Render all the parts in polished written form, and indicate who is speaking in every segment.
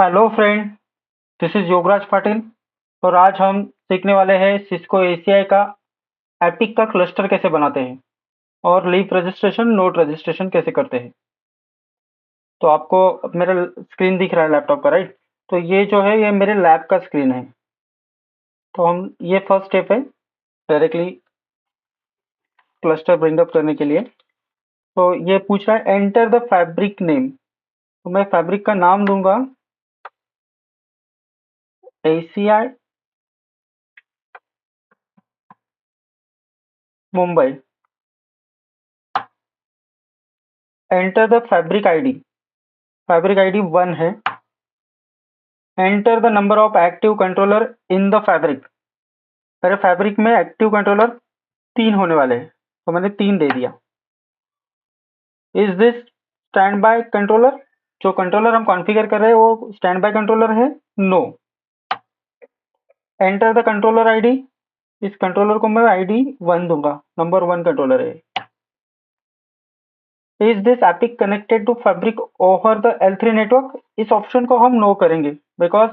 Speaker 1: Hello friend, this is Yograj Patil. और आज हम सीखने वाले हैं सिस्को एसीआई का एपिक का क्लस्टर कैसे बनाते हैं और लीफ रजिस्ट्रेशन नोड रजिस्ट्रेशन कैसे करते हैं। तो आपको मेरा स्क्रीन दिख रहा है लैपटॉप का, राइट? तो ये जो है ये मेरे लैब का स्क्रीन है। तो हम ये फर्स्ट स्टेप है डायरेक्टली क्लस्टर ब्रिंग अप करने के लिए। तो ये पूछ रहा है एंटर द फैब्रिक नेम। तो मैं फैब्रिक का नाम दूंगा ACI Mumbai. Enter the fabric ID 1 है। Enter the number of active controller in the fabric. मेरे फैब्रिक में एक्टिव कंट्रोलर 3 होने वाले हैं, तो मैंने 3 दे दिया। Is this standby controller? जो कंट्रोलर हम कॉन्फ़िगर कर रहे हैं वो स्टैंड बाय कंट्रोलर है? No. Enter the controller ID. इस कंट्रोलर को मैं आईडी 1 दूंगा, नंबर 1 कंट्रोलर है। Is this APIC connected to fabric over the L3 network? इस ऑप्शन को हम नो करेंगे बिकॉज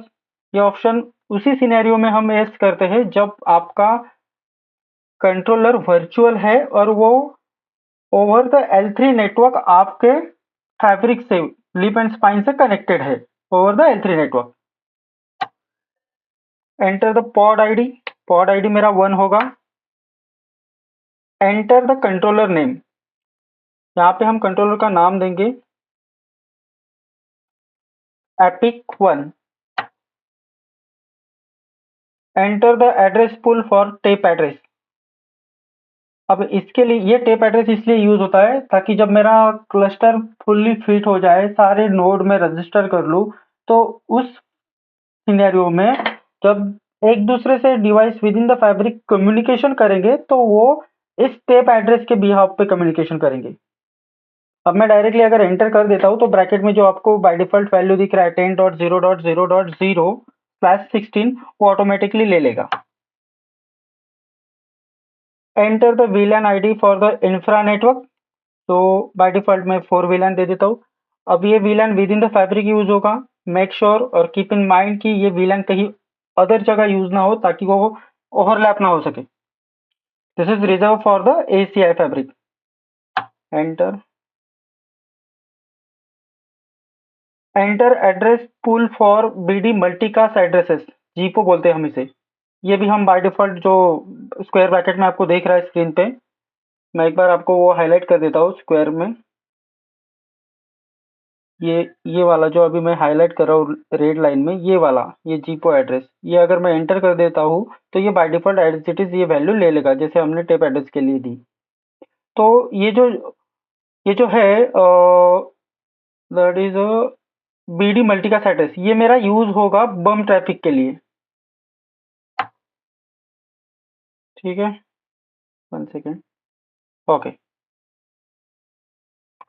Speaker 1: ये ऑप्शन उसी सिनेरियो में हम एस करते हैं जब आपका कंट्रोलर वर्चुअल है और वो ओवर द L3 नेटवर्क आपके फैब्रिक से लिप एंड स्पाइन से कनेक्टेड है over the L3 network. Enter the pod ID मेरा 1 होगा। Enter the controller name. यहाँ पे हम कंट्रोलर का नाम देंगे APIC 1। Enter the address pool for TEP address. अब इसके लिए ये टेप एड्रेस इसलिए यूज होता है ताकि जब मेरा क्लस्टर फुल्ली फिट हो जाए, सारे नोड में रजिस्टर कर लूँ, तो उस सिनेरियो में जब एक दूसरे से device with in the fabric communication करेंगे तो वो इस टेप एड्रेस के बिहाफ पे कम्युनिकेशन करेंगे। अब मैं डायरेक्टली अगर एंटर कर देता हूँ तो ब्रैकेट में जो आपको बाय डिफॉल्ट वैल्यू दिख रहा है 10.0.0.0/16 वो ऑटोमेटिकली ले लेगा। Enter the वीलैन ID for the infra network. तो बाय डिफॉल्ट मैं 4 वीलैन दे देता हूँ। अब ये वीलैन with in the fabric use होगा। मेक श्योर और कीप इन माइंड कि ये वीलैन कहीं अदर जगह यूज ना हो ताकि वो ओवरलैप ना हो सके। This is reserved for the ACI fabric. Enter. Enter address pool for BD multicast addresses, GIPo बोलते हैं हम इसे। ये भी हम बाय डिफॉल्ट जो स्क्वायर ब्रैकेट में आपको देख रहा है स्क्रीन पे, मैं एक बार आपको वो हाईलाइट कर देता हूँ स्क्वायर में। ये वाला जो अभी मैं हाईलाइट कर रहा हूँ रेड लाइन में, ये वाला ये जीपो एड्रेस, ये अगर मैं एंटर कर देता हूँ तो ये by default as it is ये वैल्यू ले लेगा जैसे हमने टेप एड्रेस के लिए दी। तो ये जो है that is BD multicast address, ये मेरा यूज होगा बम ट्रैफिक के लिए। ठीक है, 1 सेकेंड। ओके,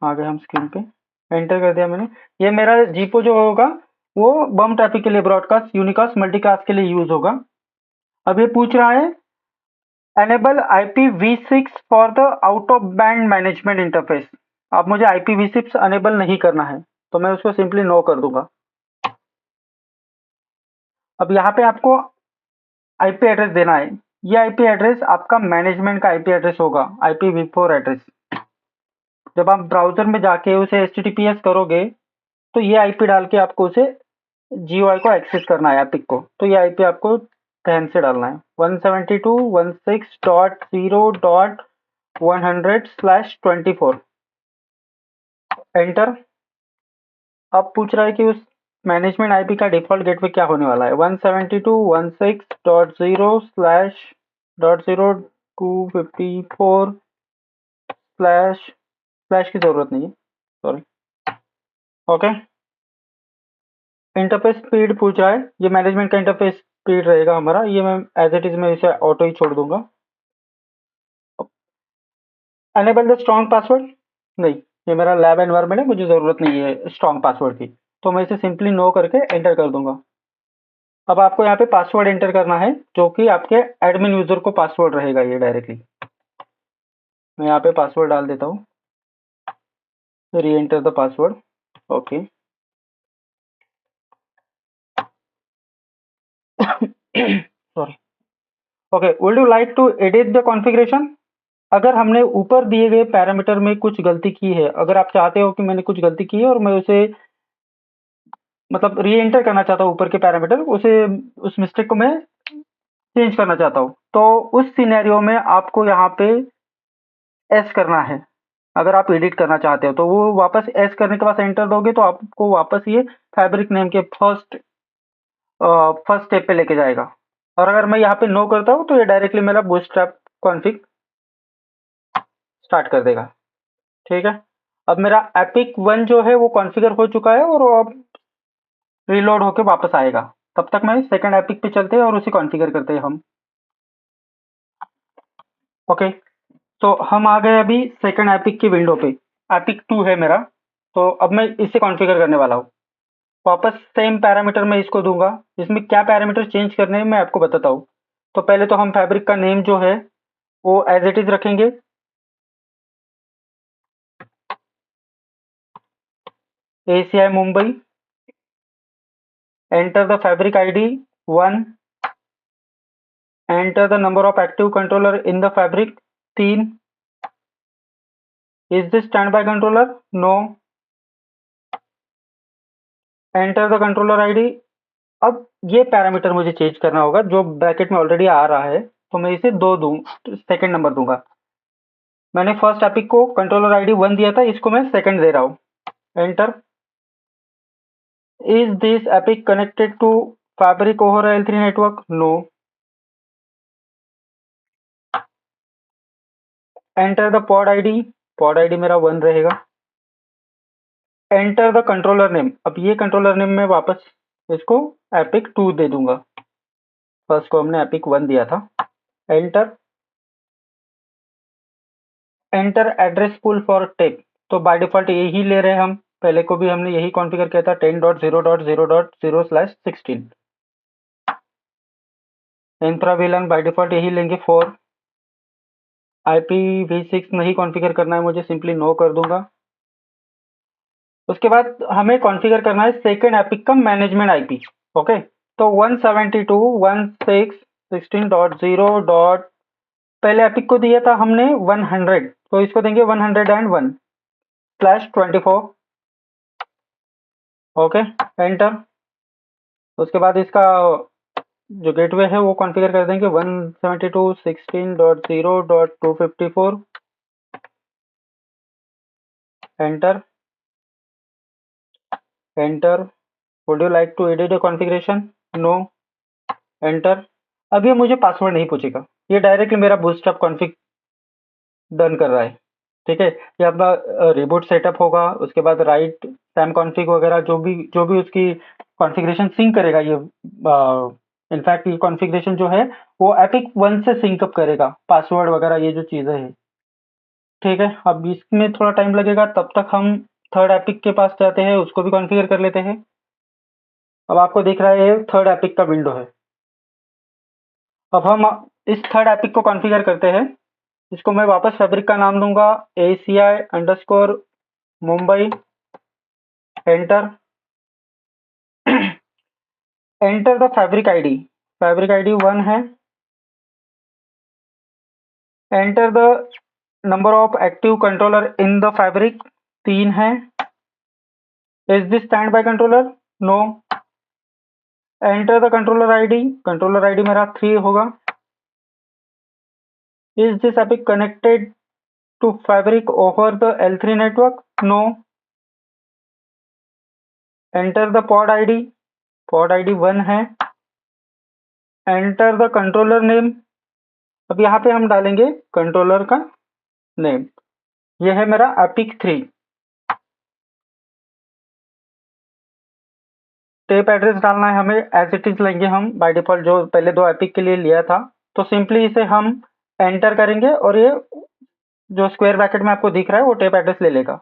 Speaker 1: आ गए हम स्क्रीन पे। एंटर कर दिया मैंने। ये मेरा जीपो जो होगा वो बम ट्रैफिक के लिए ब्रॉडकास्ट यूनिकास्ट मल्टीकास्ट के लिए यूज होगा। अब ये पूछ रहा है enable IPv6 for the out of band management interface. अब मुझे IPv6 अनेबल नहीं करना है तो मैं उसको सिंपली नो कर दूंगा। अब यहाँ पे आपको आईपी एड्रेस देना है। ये आईपी एड्रेस आपका मैनेजमेंट का आईपी एड्रेस होगा, IPv4 एड्रेस। जब आप ब्राउजर में जाके उसे HTTPS करोगे तो ये आईपी डाल के आपको उसे GUI को एक्सेस करना है एपिक को। तो ये आईपी आपको ध्यान से डालना है 172.168.100/24। एंटर। अब पूछ रहा है कि उस मैनेजमेंट आईपी का डिफॉल्ट गेटवे क्या होने वाला है। 172.168.0.0254 स्लैश की जरूरत नहीं है, सॉरी। ओके। इंटरफेस स्पीड पूछ रहा है, ये मैनेजमेंट का इंटरफेस स्पीड रहेगा हमारा, ये मैं एज इट इज में इसे ऑटो ही छोड़ दूंगा। एनेबल द स्ट्रॉन्ग पासवर्ड, नहीं, ये मेरा लैब एनवायरमेंट है, मुझे जरूरत नहीं है स्ट्रॉन्ग पासवर्ड की, तो मैं इसे सिंपली नो करके एंटर कर दूंगा। अब आपको यहाँ पे पासवर्ड एंटर करना है जो कि आपके एडमिन यूजर को पासवर्ड रहेगा ये डायरेक्टली। मैं यहाँ पे पासवर्ड डाल देता हूँ, reenter the password. Okay. Sorry. Okay, would you like to edit the configuration? अगर हमने ऊपर दिए गए पैरामीटर में कुछ गलती की है, अगर आप चाहते हो कि मैंने कुछ गलती की है और मैं उसे मतलब री-एंटर करना चाहता हूँ ऊपर के पैरामीटर, उस मिस्टेक को मैं चेंज करना चाहता हूँ, तो उस सिनेरियो में आपको यहाँ पे एस करना है। अगर आप एडिट करना चाहते हो तो वो वापस एस करने के बाद एंटर दोगे तो आपको वापस ये फैब्रिक नेम के फर्स्ट स्टेप पे लेके जाएगा। और अगर मैं यहाँ पे नो करता हूँ तो ये डायरेक्टली मेरा बूटस्ट्रैप कॉन्फ़िग स्टार्ट कर देगा। ठीक है, अब मेरा एपिक 1 जो है वो कॉन्फ़िगर हो चुका है और वो अब रीलोड होके वापस आएगा। तब तक मैं सेकंड एपिक पे चलते हैं और उसे कॉन्फ़िगर करते हैं हम। ओके, तो हम आ गए अभी सेकंड एपिक की विंडो पे। एपिक 2 है मेरा, तो अब मैं इसे कॉन्फ़िगर करने वाला हूँ। वापस सेम पैरामीटर मैं इसको दूंगा। इसमें क्या पैरामीटर चेंज करने हैं मैं आपको बताता हूँ। तो पहले तो हम फैब्रिक का नेम जो है वो एज इट इज रखेंगे। ACI Mumbai, enter the fabric ID 1, enter the number of active controller in the fabric 3, is this standby controller? No, enter the controller ID। अब ये पैरामीटर मुझे चेंज करना होगा जो ब्रैकेट में ऑलरेडी आ रहा है, तो मैं इसे 2 दूं, सेकंड नंबर दूंगा। मैंने फर्स्ट एपिक को कंट्रोलर ID 1 दिया था, इसको मैं सेकंड दे रहा हूँ। Enter. Is this epic connected to Fabric over L3 network? No. Enter the pod ID. pod ID मेरा 1 रहेगा। Enter the controller name. अब ये कंट्रोलर नेम मैं वापस इसको epic 2 दे दूंगा। फर्स्ट को हमने epic 1 दिया था। Enter. Enter address pool for tape. तो बाय डिफॉल्ट यही ले रहे हैं हम। पहले को भी हमने यही कॉन्फ़िगर किया था 10.0.0.0/16। इंफ्रा VLAN बाय डिफॉल्ट यही लेंगे 4। IPv6 नहीं कॉन्फ़िगर करना है मुझे, सिंपली नो कर दूंगा। उसके बाद हमें कॉन्फ़िगर करना है सेकंड एपिक का मैनेजमेंट आईपी। ओके, तो 172.168.16.0 डॉट पहले एपिक को दिया था हमने 100, तो इसको देंगे 101/24। Okay, enter. उसके बाद इसका जो गेटवे है वो कॉन्फ़िगर कर देंगे 172.16.0.254। Enter. Enter. Would you like to edit the configuration? No. Enter. अब ये मुझे पासवर्ड नहीं पूछेगा, ये डायरेक्टली मेरा बूटस्ट्रैप कॉन्फ़िग डन कर रहा है। ठीक है, ये अपना रिबूट सेटअप होगा, उसके बाद राइट सैम कॉन्फ़िग वगैरह जो भी उसकी कॉन्फ़िगरेशन सिंक करेगा। ये इनफैक्ट ये कॉन्फ़िगरेशन जो है वो एपिक 1 से सिंक अप करेगा, पासवर्ड वगैरह ये जो चीज़ें हैं। ठीक है, अब इसमें थोड़ा टाइम लगेगा, तब तक हम थर्ड एपिक के पास जाते हैं, उसको भी कॉन्फ़िगर कर लेते हैं। अब आपको दिख रहा है ये थर्ड एपिक का विंडो है। अब हम इस थर्ड एपिक को कॉन्फ़िगर करते हैं। इसको मैं वापस फैब्रिक का नाम दूंगा ACI_Mumbai। Enter. Enter the fabric ID. Fabric ID 1 है। Enter the number of active controller in the fabric 3 है। Is this standby controller? No. Enter the controller ID. Controller ID मेरा 3 होगा। Is this APIC connected to fabric over the L3 network? No. Enter the pod ID. Pod ID 1 है। Enter the controller name. अब यहाँ पे हम डालेंगे controller का name. ये है मेरा एपिक 3। टेप एड्रेस डालना है हमें, एज इट इज लेंगे हम बाय डिफॉल्ट जो पहले 2 एपिक के लिए लिया था। तो सिंपली इसे हम एंटर करेंगे और ये जो स्क्वायर ब्रैकेट में आपको दिख रहा है वो टेप एड्रेस ले लेगा।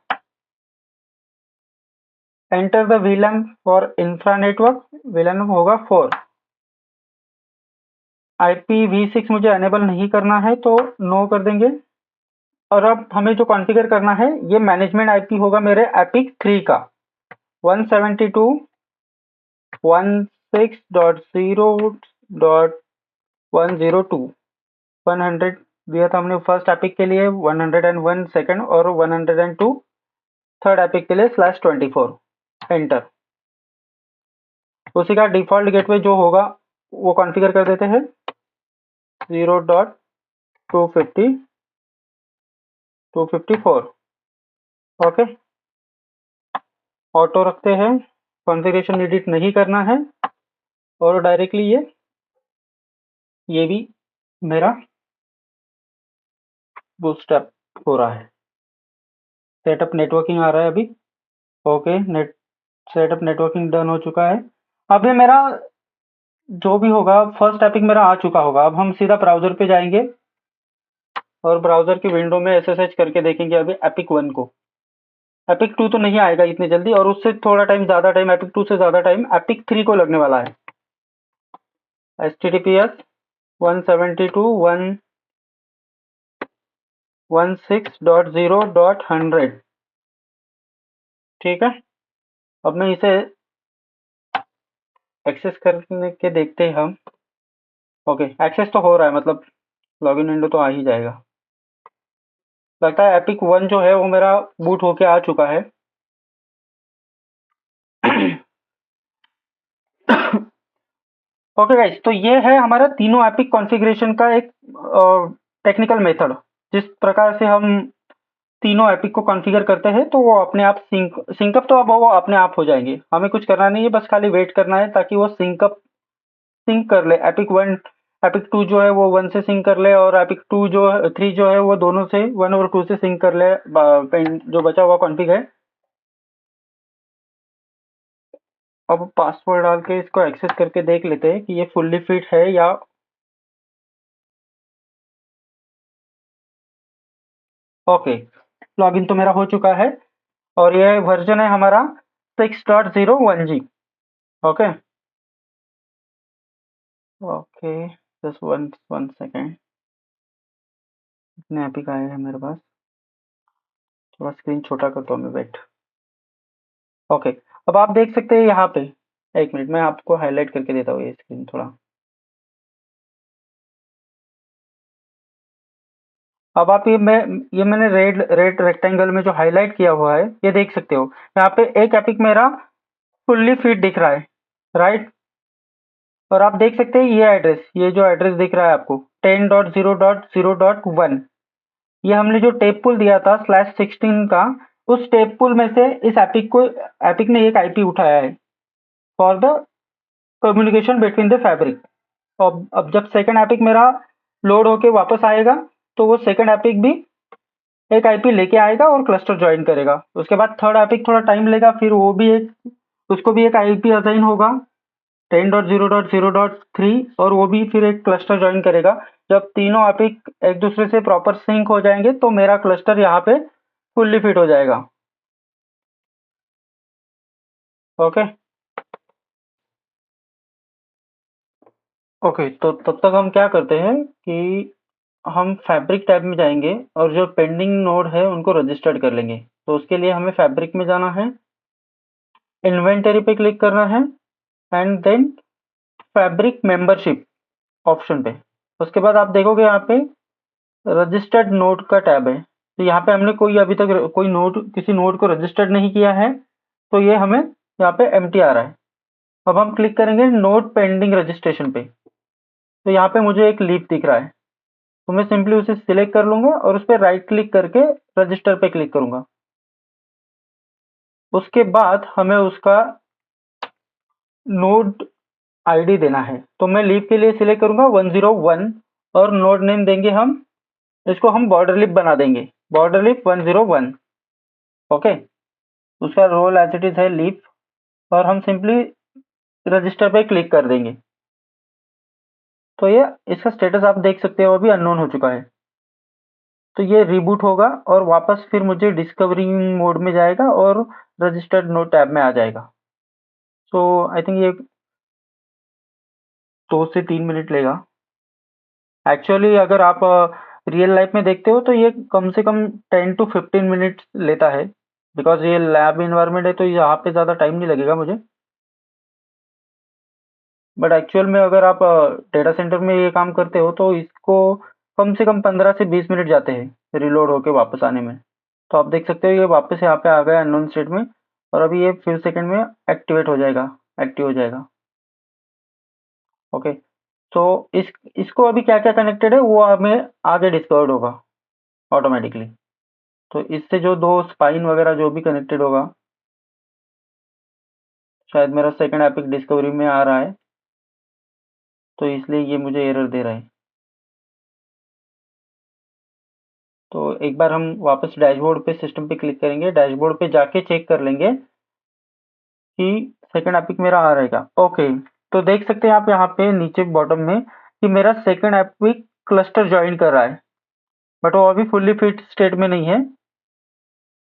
Speaker 1: Enter the VLAN for infra network. VLAN होगा 4। IPv6 मुझे एनेबल नहीं करना है तो नो कर देंगे। और अब हमें जो कॉन्फ़िगर करना है ये मैनेजमेंट आईपी होगा मेरे एपिक 3 का 172.168.16.0 डॉट 102 100 दिया था हमने फर्स्ट एपिक के लिए, 101 सेकंड और 102 थर्ड एपिक के लिए /24 एंटर। उसी का डिफॉल्ट गेटवे जो होगा वो कॉन्फ़िगर कर देते हैं 0.250 254 ओके। ऑटो रखते हैं, कॉन्फ़िगरेशन एडिट नहीं करना है और डायरेक्टली ये भी मेरा बूटस्ट्रैप हो रहा है। सेटअप नेटवर्किंग आ रहा है अभी। ओके, सेटअप नेटवर्किंग डन हो चुका है। अभी मेरा जो भी होगा फर्स्ट एपिक मेरा आ चुका होगा। अब हम सीधा ब्राउजर पे जाएंगे और ब्राउजर की विंडो में SSH करके देखेंगे अभी एपिक 1 को। एपिक 2 तो नहीं आएगा इतनी जल्दी, और उससे थोड़ा टाइम ज़्यादा टाइम, एपिक 2 से ज़्यादा टाइम एपिक 3 को लगने वाला है। HTTPS 172.116.0.100 ठीक है। अब मैं इसे एक्सेस करने के देखते हैं हम। ओके, एक्सेस तो हो रहा है, मतलब लॉगिन विंडो तो आ ही जाएगा। लगता है एपिक 1 जो है वो मेरा बूट होके आ चुका है। ओके गाइस, तो ये है हमारा तीनों एपिक कॉन्फ़िगरेशन का एक टेक्निकल मेथड। जिस प्रकार से हम तीनों एपिक को कॉन्फ़िगर करते हैं तो वो अपने आप सिंकअप तो अब वो अपने आप हो जाएंगे। हमें कुछ करना नहीं है, बस खाली वेट करना है ताकि वो सिंक कर ले। एपिक 1 एपिक 2 जो है वो 1 से सिंक कर ले, और एपिक 2 जो है 3 जो है वो दोनों से 1 और 2 से सिंक कर ले जो बचा हुआ कॉन्फ़िग है। अब पासवर्ड डाल के इसको एक्सेस करके देख लेते हैं कि ये फुल्ली फिट है या। ओके, लॉगिन तो मेरा हो चुका है और ये वर्जन है हमारा 6.01G। Okay okay, just one one second. इतने एपिक आए हैं मेरे पास, थोड़ा स्क्रीन छोटा करता हूँ मैं, वेट। ओके, अब आप देख सकते हैं यहाँ पे, एक मिनट मैं आपको हाईलाइट करके देता हूँ ये स्क्रीन थोड़ा। अब आप ये मैंने रेड रेड रेक्टेंगल में जो हाईलाइट किया हुआ है ये देख सकते हो। यहाँ पे एक एपिक मेरा फुल्ली फिट दिख रहा है, राइट। और आप देख सकते हैं ये एड्रेस, ये जो एड्रेस दिख रहा है आपको 10.0.0.1, ये हमने जो टेप पुल दिया था /16 का, उस टेप पुल में से इस एपिक ने एक आईपी उठाया है for the communication between the fabric. अब जब सेकंड एपिक मेरा लोड होके वापस आएगा तो वो सेकंड एपिक भी एक आईपी लेके आएगा और क्लस्टर ज्वाइन करेगा। उसके बाद थर्ड एपिक थोड़ा टाइम लेगा, फिर वो भी उसको भी एक आईपी असाइन होगा 10.0.0.3, और वो भी फिर एक क्लस्टर ज्वाइन करेगा। जब तीनों एपिक एक दूसरे से प्रॉपर सिंक हो जाएंगे तो मेरा क्लस्टर यहाँ पे फुल्ली फिट हो जाएगा। ओके ओके, तो तब तक हम क्या करते हैं कि हम फैब्रिक टैब में जाएंगे और जो पेंडिंग नोड है उनको रजिस्टर्ड कर लेंगे। तो उसके लिए हमें फैब्रिक में जाना है, इन्वेंटरी पे क्लिक करना है and then fabric membership option पे। उसके बाद आप देखोगे यहाँ पे रजिस्टर्ड नोड का टैब है। तो यहाँ पे हमने अभी तक किसी नोड को रजिस्टर्ड नहीं किया है, तो ये हमें यहाँ पे एम्प्टी आ रहा है। अब हम क्लिक करेंगे नोड पेंडिंग रजिस्ट्रेशन पे, तो यहाँ पे मुझे एक लीफ दिख रहा है, तो मैं सिंपली उसे सिलेक्ट कर लूंगा और उस पर राइट क्लिक करके रजिस्टर पे क्लिक करूंगा। उसके बाद हमें उसका नोड आईडी देना है, तो मैं लीफ के लिए सिलेक्ट करूंगा 101 और नोड नेम देंगे हम, इसको हम बॉर्डर लीफ बना देंगे, बॉर्डर लीफ 101। ओके, उसका रोल एज इट इज है लीफ, और हम सिंपली रजिस्टर पे क्लिक कर देंगे। तो ये इसका स्टेटस आप देख सकते हो अभी अननोन हो चुका है। तो ये रिबूट होगा और वापस फिर मुझे डिस्कवरी मोड में जाएगा और रजिस्टर्ड नोड टैब में आ जाएगा। सो आई थिंक ये 2 से 3 मिनट लेगा। एक्चुअली अगर आप रियल लाइफ में देखते हो तो ये कम से कम 10 टू 15 मिनट्स लेता है, बिकॉज ये लैब इन्वायरमेंट है तो यहाँ पे ज़्यादा टाइम नहीं लगेगा मुझे। बट एक्चुअल में अगर आप डेटा सेंटर में ये काम करते हो तो इसको कम से कम 15 से 20 मिनट जाते हैं रिलोड होके वापस आने में। तो आप देख सकते हो ये वापस यहाँ पे आ गया अननोन स्टेट में, और अभी ये फ्यू सेकंड में एक्टिवेट हो जाएगा, एक्टिव हो जाएगा। ओके, तो इसको अभी क्या क्या कनेक्टेड है वो हमें आगे डिस्कवर्ड होगा ऑटोमेटिकली। तो इससे जो दो स्पाइन वगैरह जो भी कनेक्टेड होगा, शायद मेरा सेकंड एपिक डिस्कवरी में आ रहा है तो इसलिए ये मुझे एरर दे रहा है। तो एक बार हम वापस डैशबोर्ड पे सिस्टम पे क्लिक करेंगे, डैशबोर्ड पे जाके चेक कर लेंगे कि सेकंड एपिक मेरा आ रहेगा। ओके, तो देख सकते हैं आप यहाँ पे नीचे बॉटम में कि मेरा सेकंड एपिक क्लस्टर ज्वाइन कर रहा है, बट वो अभी फुल्ली फिट स्टेट में नहीं है।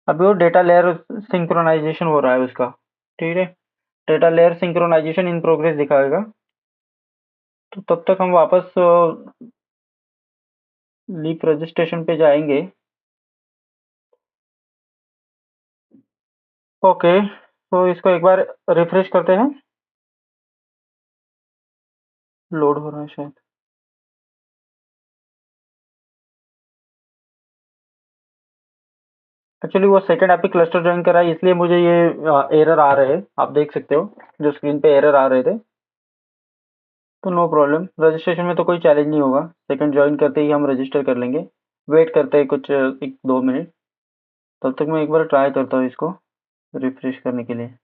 Speaker 1: अभी वो डेटा लेयर सिंक्रोनाइजेशन हो रहा है उसका। ठीक है, data layer synchronization in progress दिखाएगा। तो तब तक हम वापस लीप रजिस्ट्रेशन पे जाएंगे। ओके, तो इसको एक बार रिफ्रेश करते हैं। लोड हो रहा है शायद। एक्चुअली वो सेकंड एपिक क्लस्टर ज्वाइन कर रहा है इसलिए मुझे ये एरर आ रहे हैं, आप देख सकते हो जो स्क्रीन पे एरर आ रहे थे। तो नो प्रॉब्लम, रजिस्ट्रेशन में तो कोई चैलेंज नहीं होगा, सेकंड ज्वाइन करते ही हम रजिस्टर कर लेंगे। वेट करते हैं कुछ 1-2 मिनट, तब तक मैं एक बार ट्राई करता हूँ इसको रिफ्रेश करने के लिए।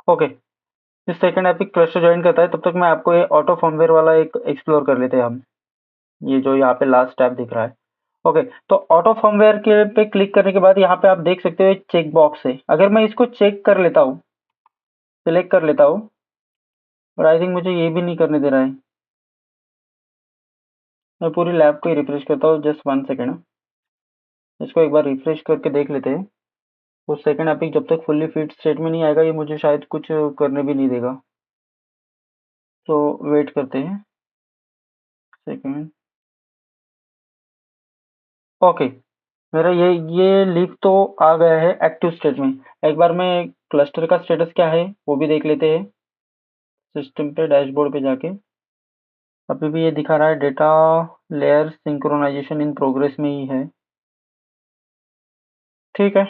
Speaker 1: ओके, इस सेकंड एपिक क्लस्टर ज्वाइन करता है तब तक मैं आपको ये ऑटो फर्मवेयर वाला एक एक्सप्लोर कर लेते हैं हम, ये जो यहाँ पे लास्ट टैब दिख रहा है। ओके, तो ऑटो फर्मवेयर के पे क्लिक करने के बाद यहाँ पे आप देख सकते हो एक चेक बॉक्स है। अगर मैं इसको चेक कर लेता हूँ, सिलेक्ट कर लेता हूँ, और आई थिंक मुझे ये भी नहीं करने दे रहा है। मैं पूरी लैब को ही रिफ्रेश करता हूँ, जस्ट 1 सेकेंड। इसको एक बार रिफ्रेश करके देख लेते हैं। वो सेकंड एपिक जब तक फुल्ली फिट स्टेट में नहीं आएगा ये मुझे शायद कुछ करने भी नहीं देगा। तो वेट करते हैं सेकंड। ओके, मेरा ये लीफ तो आ गया है एक्टिव स्टेट में। एक बार मैं क्लस्टर का स्टेटस क्या है वो भी देख लेते हैं सिस्टम पे डैशबोर्ड पे जाके। अभी भी ये दिखा रहा है data layer synchronization in progress में ही है। ठीक है,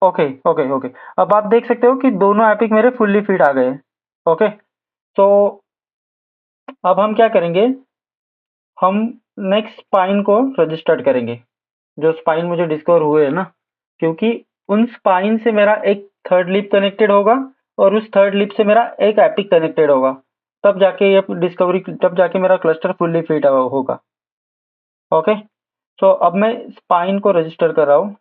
Speaker 1: ओके ओके ओके। अब आप देख सकते हो कि दोनों एपिक मेरे फुल्ली फिट आ गए। ओके, तो अब हम क्या करेंगे, हम नेक्स्ट स्पाइन को रजिस्टर्ड करेंगे, जो स्पाइन मुझे डिस्कवर हुए है ना, क्योंकि उन स्पाइन से मेरा एक थर्ड लिप कनेक्टेड होगा और उस थर्ड लिप से मेरा एक एपिक कनेक्टेड होगा। तब जाके ये डिस्कवरी, तब जाके मेरा क्लस्टर फुल्ली फिट होगा। ओके, तो अब मैं स्पाइन को रजिस्टर कर रहा हूँ।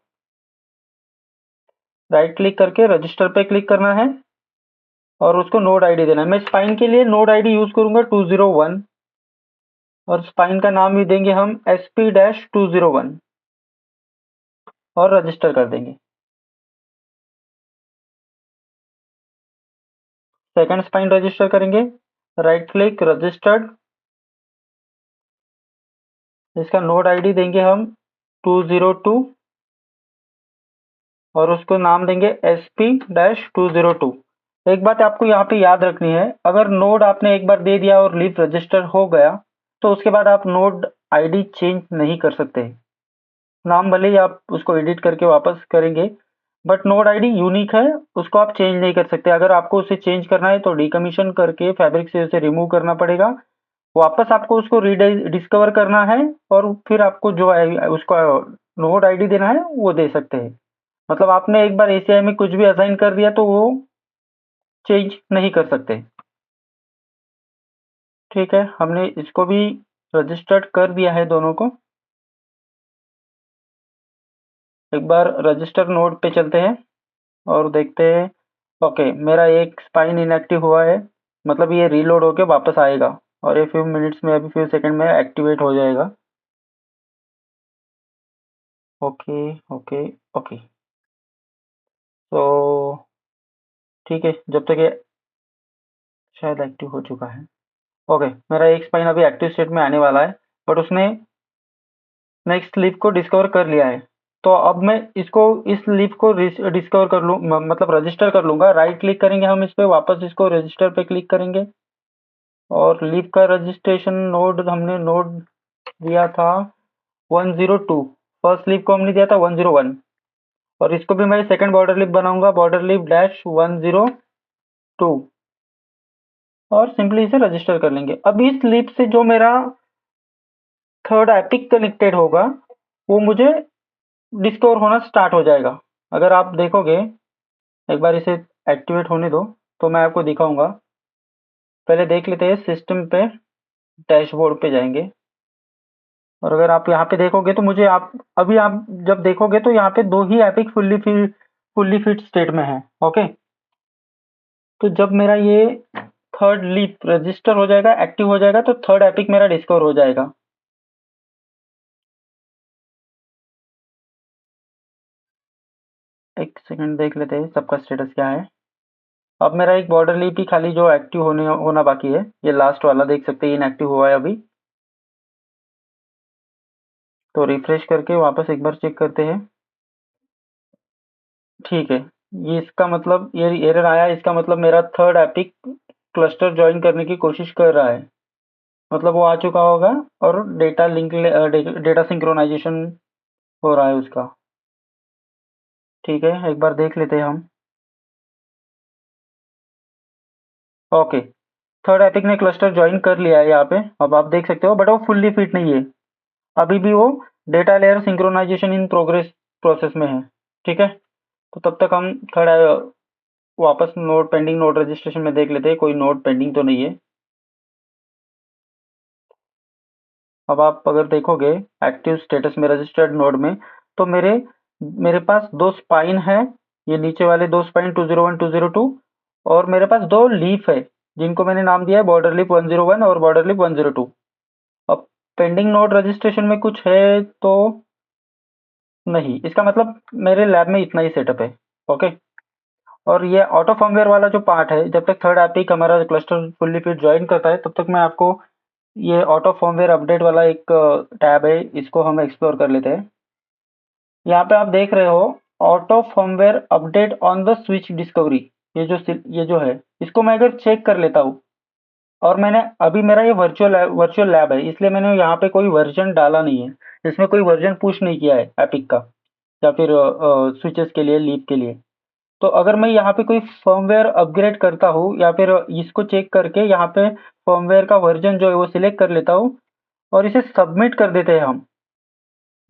Speaker 1: राइट क्लिक करके रजिस्टर पे क्लिक करना है और उसको नोड आईडी देना है। मैं स्पाइन के लिए नोड आईडी यूज करूंगा 201, और स्पाइन का नाम भी देंगे हम SP-201 और रजिस्टर कर देंगे। सेकंड स्पाइन रजिस्टर करेंगे, राइट क्लिक रजिस्टर्ड, इसका नोड आईडी देंगे हम 202 और उसको नाम देंगे SP-202। एक बात आपको यहाँ पे याद रखनी है, अगर नोड आपने एक बार दे दिया और लीफ रजिस्टर हो गया तो उसके बाद आप नोड आईडी चेंज नहीं कर सकते। नाम भले ही आप उसको एडिट करके वापस करेंगे, बट नोड आईडी यूनिक है, उसको आप चेंज नहीं कर सकते। अगर आपको उसे चेंज करना है तो डीकमीशन करके फैब्रिक से उसे रिमूव करना पड़ेगा, वापस आपको उसको डिस्कवर करना है, और फिर आपको जो है उसको नोड आईडी देना है वो दे सकते हैं। मतलब आपने एक बार एसीआई में कुछ भी असाइन कर दिया तो वो चेंज नहीं कर सकते। ठीक है, हमने इसको भी रजिस्टर्ड कर दिया है दोनों को। एक बार रजिस्टर नोड पे चलते हैं और देखते हैं। ओके, मेरा एक स्पाइन इनएक्टिव हुआ है, मतलब ये रीलोड होके वापस आएगा और ये फ्यू मिनट्स में, अभी फ्यू सेकंड में एक्टिवेट हो जाएगा। ओके ओके ओके, तो ठीक है, जब तक ये शायद एक्टिव हो चुका है। ओके, मेरा एक स्पाइन अभी एक्टिव स्टेट में आने वाला है, बट उसने नेक्स्ट लीफ को डिस्कवर कर लिया है। तो अब मैं इसको इस लीफ को डिस्कवर कर लूँ, मतलब रजिस्टर कर लूँगा। राइट क्लिक करेंगे हम इस पे, वापस इसको रजिस्टर पे क्लिक करेंगे और लीफ का रजिस्ट्रेशन नोड हमने नोड दिया था 102, फर्स्ट लीफ को हमने दिया था 101 और इसको भी मैं सेकंड बॉर्डर लीफ बनाऊंगा, बॉर्डर लीफ डैश 102 और सिंपली इसे रजिस्टर कर लेंगे। अब इस लीफ से जो मेरा थर्ड एपिक कनेक्टेड होगा वो मुझे डिस्कवर होना स्टार्ट हो जाएगा। अगर आप देखोगे, एक बार इसे एक्टिवेट होने दो तो मैं आपको दिखाऊंगा। पहले देख लेते हैं सिस्टम पे, डैशबोर्ड पे जाएंगे और अगर आप यहाँ पे देखोगे तो मुझे आप अभी आप जब देखोगे तो यहाँ पे दो ही एपिक फुल्ली फिट स्टेट में है। ओके, तो जब मेरा ये थर्ड लीफ रजिस्टर हो जाएगा, एक्टिव हो जाएगा, तो थर्ड एपिक मेरा डिस्कवर हो जाएगा। एक सेकंड देख लेते हैं सबका स्टेटस क्या है। अब मेरा एक बॉर्डर लीफ ही खाली जो एक्टिव होना बाकी है, ये लास्ट वाला देख सकते हैं इनएक्टिव हुआ है अभी। तो रिफ्रेश करके वापस एक बार चेक करते हैं। ठीक है, ये इसका मतलब ये एरर आया, इसका मतलब मेरा थर्ड एपिक क्लस्टर ज्वाइन करने की कोशिश कर रहा है, मतलब वो आ चुका होगा और डेटा सिंक्रोनाइजेशन हो रहा है उसका। ठीक है, एक बार देख लेते हैं हम। ओके, थर्ड एपिक ने क्लस्टर ज्वाइन कर लिया है यहाँ पे, अब आप देख सकते हो, बट वो फुल्ली फिट नहीं है, अभी भी वो data layer synchronization in progress process में है। ठीक है, तो तब तक हम थर्ड वापस नोड पेंडिंग नोड रजिस्ट्रेशन में देख लेते हैं, कोई नोड पेंडिंग तो नहीं है। अब आप अगर देखोगे एक्टिव स्टेटस में रजिस्टर्ड नोड में, तो मेरे पास दो स्पाइन है, ये नीचे वाले दो स्पाइन 201 202, और मेरे पास दो लीफ है जिनको मैंने नाम दिया है बॉर्डर लीफ 101 और बॉर्डर लीफ 102। अब पेंडिंग नोड रजिस्ट्रेशन में कुछ है तो नहीं, इसका मतलब मेरे लैब में इतना ही सेटअप है। ओके, और ये ऑटो फर्मवेयर वाला जो पार्ट है, जब तक थर्ड एपिक हमारा क्लस्टर फुल्ली फिट ज्वाइन करता है तब तक मैं आपको ये ऑटो फर्मवेयर अपडेट वाला एक टैब है, इसको हम एक्सप्लोर कर लेते हैं। यहाँ पे आप देख रहे हो auto firmware update on the switch discovery, ये जो है, इसको मैं अगर चेक कर लेता हूँ, और मैंने अभी मेरा ये वर्चुअल लैब है इसलिए मैंने यहाँ पे कोई वर्जन डाला नहीं है, इसमें कोई वर्जन पुश नहीं किया है एपिक का या फिर स्विचेस के लिए, लीप के लिए। तो अगर मैं यहाँ पे कोई फर्मवेयर अपग्रेड करता हूँ या फिर इसको चेक करके यहाँ पे फर्मवेयर का वर्जन जो है वो सिलेक्ट कर लेता हूँ और इसे सबमिट कर देते हैं हम।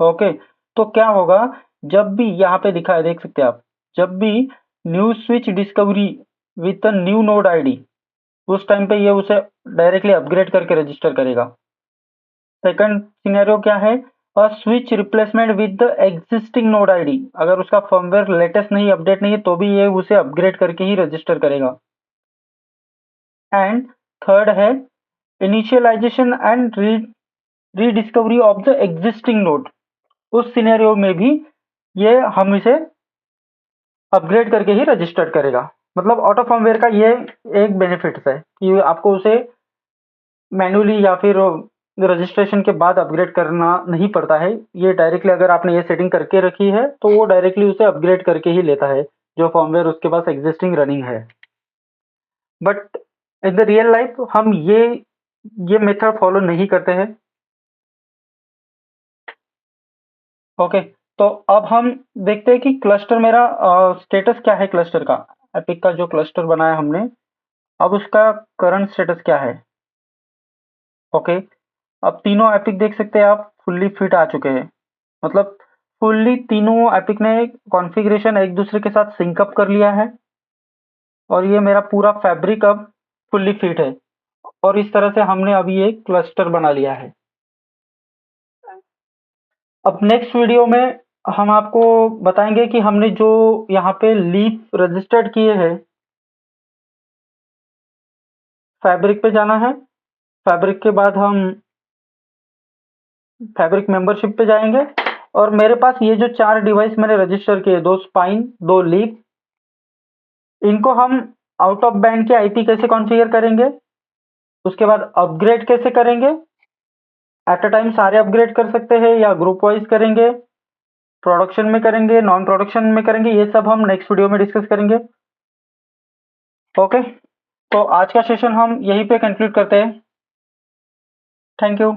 Speaker 1: ओके, तो क्या होगा, जब भी यहाँ पे दिखा है देख सकते हैं आप, जब भी new switch discovery with new node ID, उस टाइम पे ये उसे डायरेक्टली अपग्रेड करके रजिस्टर करेगा। सेकंड सिनेरियो क्या है, switch replacement with the existing node ID, अगर उसका फर्मवेयर लेटेस्ट नहीं अपडेट नहीं है तो भी ये उसे अपग्रेड करके ही रजिस्टर करेगा। एंड थर्ड है initialization and rediscovery of the existing node, उस सिनेरियो में भी ये हम इसे अपग्रेड करके ही रजिस्टर्ड करेगा। मतलब ऑटो फर्मवेयर का ये एक बेनिफिट्स है कि आपको उसे मैन्युअली या फिर रजिस्ट्रेशन के बाद अपग्रेड करना नहीं पड़ता है, ये डायरेक्टली अगर आपने ये सेटिंग करके रखी है तो वो डायरेक्टली उसे अपग्रेड करके ही लेता है जो फर्मवेयर उसके पास एग्जिस्टिंग रनिंग है। But in the real life हम ये मेथड फॉलो नहीं करते हैं। ओके, तो अब हम देखते हैं कि क्लस्टर मेरा स्टेटस क्या है, क्लस्टर का, एपिक का जो क्लस्टर बनाया हमने, अब उसका करंट स्टेटस क्या है। ओके, अब तीनों एपिक देख सकते हैं आप फुल्ली फिट आ चुके हैं, मतलब फुल्ली तीनों एपिक ने कॉन्फ़िगरेशन एक दूसरे के साथ सिंक अप कर लिया है और ये मेरा पूरा फैब्रिक अब फुल्ली फिट है और इस तरह से हमने अभी एक क्लस्टर बना लिया है। अब नेक्स्ट वीडियो में हम आपको बताएंगे कि हमने जो यहाँ पे लीफ रजिस्टर्ड किए हैं, फैब्रिक पे जाना है, फैब्रिक के बाद हम फैब्रिक मेंबरशिप पे जाएंगे और मेरे पास ये जो चार डिवाइस मैंने रजिस्टर किए, दो स्पाइन दो लीफ, इनको हम आउट ऑफ बैंड के आईपी कैसे कॉन्फ़िगर करेंगे, उसके बाद अपग्रेड कैसे करेंगे, एट अ टाइम सारे अपग्रेड कर सकते हैं या ग्रुप वाइज करेंगे, प्रोडक्शन में करेंगे, नॉन प्रोडक्शन में करेंगे, ये सब हम नेक्स्ट वीडियो में डिस्कस करेंगे। ओके, तो आज का सेशन हम यहीं पे कंक्लूड करते हैं। Thank you.